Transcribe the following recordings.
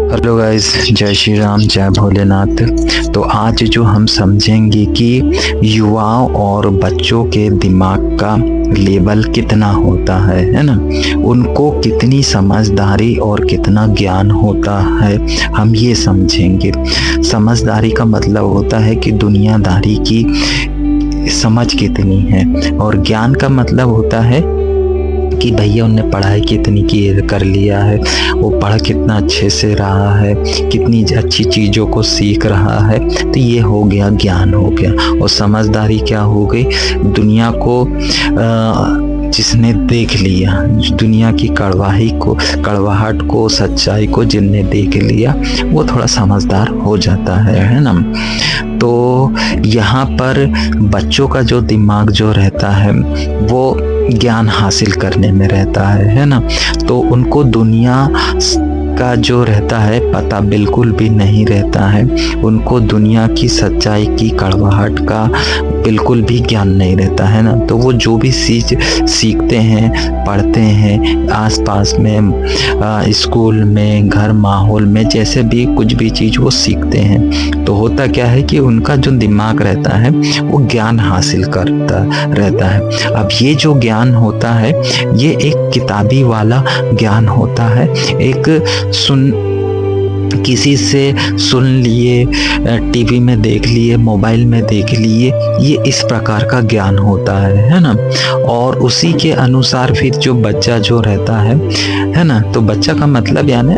Hello guys, जय श्री राम, जय भोलेनाथ। तो आज जो हम समझेंगे कि युवाओं और बच्चों के दिमाग का लेवल कितना होता है ना, उनको कितनी समझदारी और कितना ज्ञान होता है, हम ये समझेंगे। समझदारी का मतलब होता है कि दुनियादारी की समझ कितनी है, और ज्ञान का मतलब होता है कि भैया उनने पढ़ाई कितनी की कर लिया है, वो पढ़ कितना अच्छे से रहा है, कितनी अच्छी चीज़ों को सीख रहा है। तो ये हो गया ज्ञान हो गया। और समझदारी क्या हो गई? दुनिया को जिसने देख लिया, दुनिया की कड़वाहट को, सच्चाई को जिनने देख लिया, वो थोड़ा समझदार हो जाता है ना। तो यहाँ पर बच्चों का जो दिमाग जो रहता है वो ज्ञान हासिल करने में रहता है ना। तो उनको दुनिया का जो रहता है पता बिल्कुल भी नहीं रहता है, उनको दुनिया की सच्चाई की कड़वाहट का बिल्कुल भी ज्ञान नहीं रहता है ना। तो वो जो भी सीखते हैं, पढ़ते हैं, आसपास में, स्कूल में, घर माहौल में, जैसे भी कुछ भी चीज़ वो सीखते हैं, तो होता क्या है कि उनका जो दिमाग रहता है वो ज्ञान हासिल करता रहता है। अब ये जो ज्ञान होता है ये एक किताबी वाला ज्ञान होता है, एक किसी से सुन लिए, टीवी में देख लिए, मोबाइल में देख लिए, ये इस प्रकार का ज्ञान होता है ना। और उसी के अनुसार फिर जो बच्चा जो रहता है ना, तो बच्चा का मतलब यानी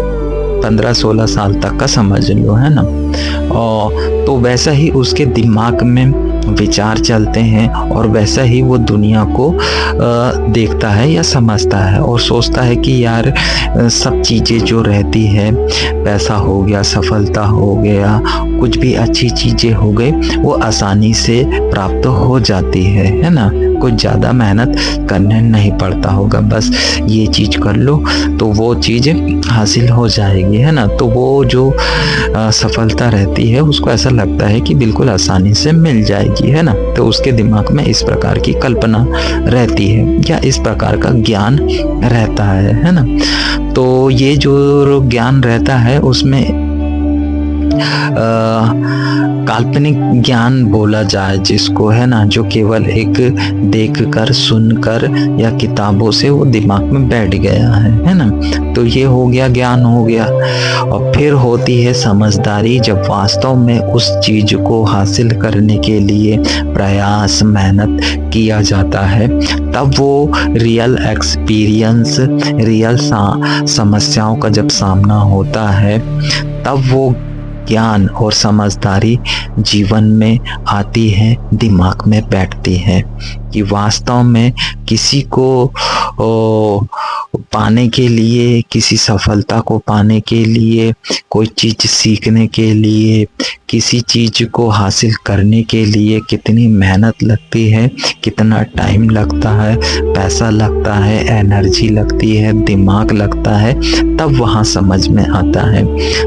15-16 साल तक का समझ लो, है ना। और तो वैसा ही उसके दिमाग में विचार चलते हैं, और वैसा ही वो दुनिया को देखता है या समझता है, और सोचता है कि यार सब चीज़ें जो रहती है, पैसा हो गया, सफलता हो गया, कुछ भी अच्छी चीज़ें हो गई, वो आसानी से प्राप्त हो जाती है ना। कुछ ज़्यादा मेहनत करने नहीं पड़ता होगा, बस ये चीज़ कर लो तो वो चीज़ हासिल हो जाएगी, है ना। तो वो जो सफलता रहती है उसको ऐसा लगता है कि बिल्कुल आसानी से मिल जाएगी, है ना। तो उसके दिमाग में इस प्रकार की कल्पना रहती है या इस प्रकार का ज्ञान रहता है ना। तो ये जो ज्ञान रहता है उसमें काल्पनिक ज्ञान बोला जाए जिसको, है ना, जो केवल एक देखकर, सुनकर या किताबों से वो दिमाग में बैठ गया है ना। तो ये हो गया, ज्ञान हो गया। और फिर होती है समझदारी, जब वास्तव में उस चीज को हासिल करने के लिए प्रयास, मेहनत किया जाता है, तब वो रियल एक्सपीरियंस, रियल समस्याओं का जब सामना होता है, तब वो ज्ञान और समझदारी जीवन में आती है, दिमाग में बैठती है कि वास्तव में किसी को पाने के लिए, किसी सफलता को पाने के लिए, कोई चीज़ सीखने के लिए, किसी चीज़ को हासिल करने के लिए कितनी मेहनत लगती है, कितना टाइम लगता है, पैसा लगता है, एनर्जी लगती है, दिमाग लगता है, तब वहाँ समझ में आता है।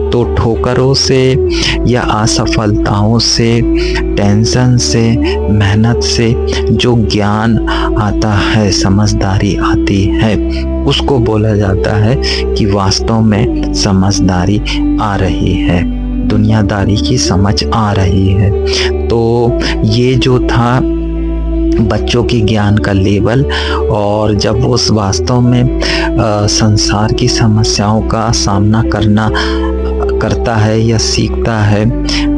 तो ठोकरों से या असफलताओं से, टेंशन से, मेहनत से जो ज्ञान आता है, समझदारी आती है, उसको बोला जाता है कि वास्तव में समझदारी आ रही है, दुनियादारी की समझ आ रही है। तो ये जो था बच्चों की ज्ञान का लेवल, और जब वो वास्तव में संसार की समस्याओं का सामना करता है या सीखता है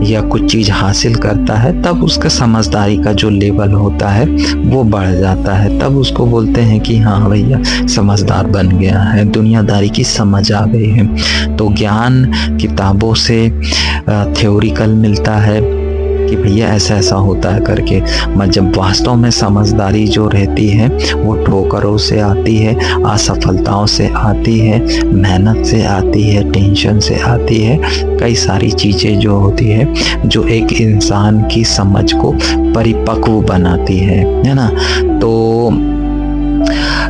या कुछ चीज़ हासिल करता है, तब उसका समझदारी का जो लेवल होता है वो बढ़ जाता है। तब उसको बोलते हैं कि हाँ भैया समझदार बन गया है, दुनियादारी की समझ आ गई है। तो ज्ञान किताबों से थ्योरिकल मिलता है कि भैया ऐसा ऐसा होता है करके, मगर जब वास्तव में समझदारी जो रहती है वो ठोकरों से आती है, असफलताओं से आती है, मेहनत से आती है, टेंशन से आती है, कई सारी चीज़ें जो होती है जो एक इंसान की समझ को परिपक्व बनाती है ना। तो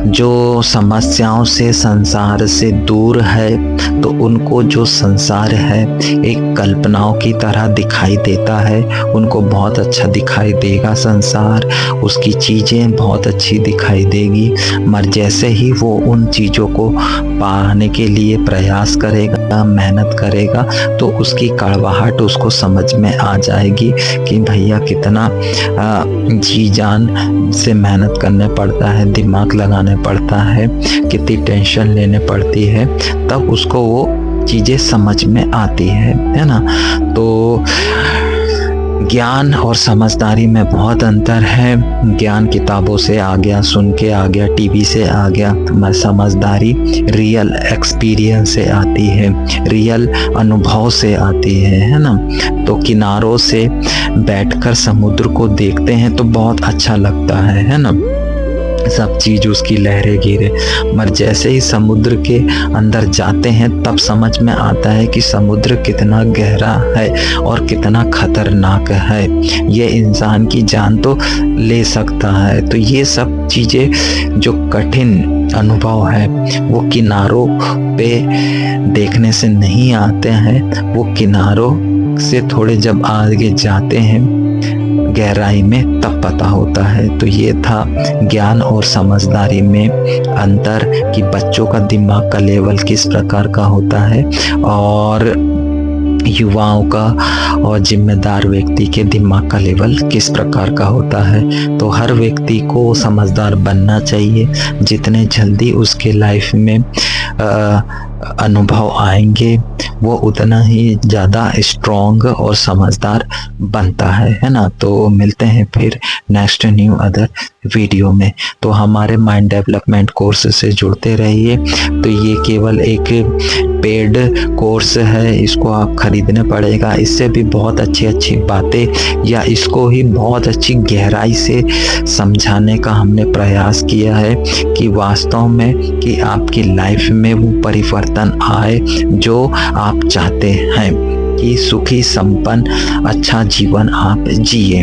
जो समस्याओं से, संसार से दूर है, तो उनको जो संसार है एक कल्पनाओं की तरह दिखाई देता है, उनको बहुत अच्छा दिखाई देगा संसार, उसकी चीज़ें बहुत अच्छी दिखाई देगी, मगर जैसे ही वो उन चीज़ों को पाने के लिए प्रयास करेगा, मेहनत करेगा तो उसकी कड़वाहट उसको समझ में आ जाएगी कि भैया कितना जी जान से मेहनत करने पड़ता है, दिमाग लगाने पड़ता है, कितनी टेंशन लेने पड़ती है, तब उसको वो चीज़ें समझ में आती है ना। तो ज्ञान और समझदारी में बहुत अंतर है। ज्ञान किताबों से आ गया, सुन के आ गया, टीवी से आ गया, तो समझदारी रियल एक्सपीरियंस से आती है, रियल अनुभव से आती है ना। तो किनारों से बैठकर समुद्र को देखते हैं तो बहुत अच्छा लगता है ना, सब चीज़ उसकी लहरें गिरे, मगर जैसे ही समुद्र के अंदर जाते हैं तब समझ में आता है कि समुद्र कितना गहरा है और कितना खतरनाक है, ये इंसान की जान तो ले सकता है। तो ये सब चीज़ें जो कठिन अनुभव है वो किनारों पे देखने से नहीं आते हैं, वो किनारों से थोड़े जब आगे जाते हैं गहराई में तब पता होता है। तो ये था ज्ञान और समझदारी में अंतर कि बच्चों का दिमाग का लेवल किस प्रकार का होता है और युवाओं का और जिम्मेदार व्यक्ति के दिमाग का लेवल किस प्रकार का होता है। तो हर व्यक्ति को समझदार बनना चाहिए, जितने जल्दी उसके लाइफ में अनुभव आएंगे वो उतना ही ज़्यादा स्ट्रॉन्ग और समझदार बनता है ना। तो मिलते हैं फिर नेक्स्ट न्यू अदर वीडियो में। तो हमारे माइंड डेवलपमेंट कोर्स से जुड़ते रहिए। तो ये केवल एक पेड कोर्स है, इसको आप खरीदने पड़ेगा। इससे भी बहुत अच्छी अच्छी बातें या इसको ही बहुत अच्छी गहराई से समझाने का हमने प्रयास किया है कि वास्तव में कि आपकी लाइफ में वो परिवर्तन आए जो आप चाहते हैं कि सुखी संपन्न अच्छा जीवन आप जिए।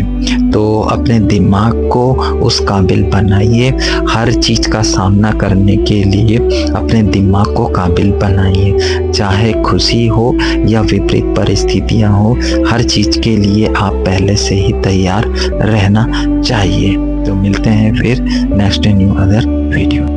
तो अपने दिमाग को उस काबिल बनाइए, हर चीज़ का सामना करने के लिए अपने दिमाग को काबिल बनाइए, चाहे खुशी हो या विपरीत परिस्थितियां हो, हर चीज़ के लिए आप पहले से ही तैयार रहना चाहिए। तो मिलते हैं फिर नेक्स्ट न्यू अदर वीडियो।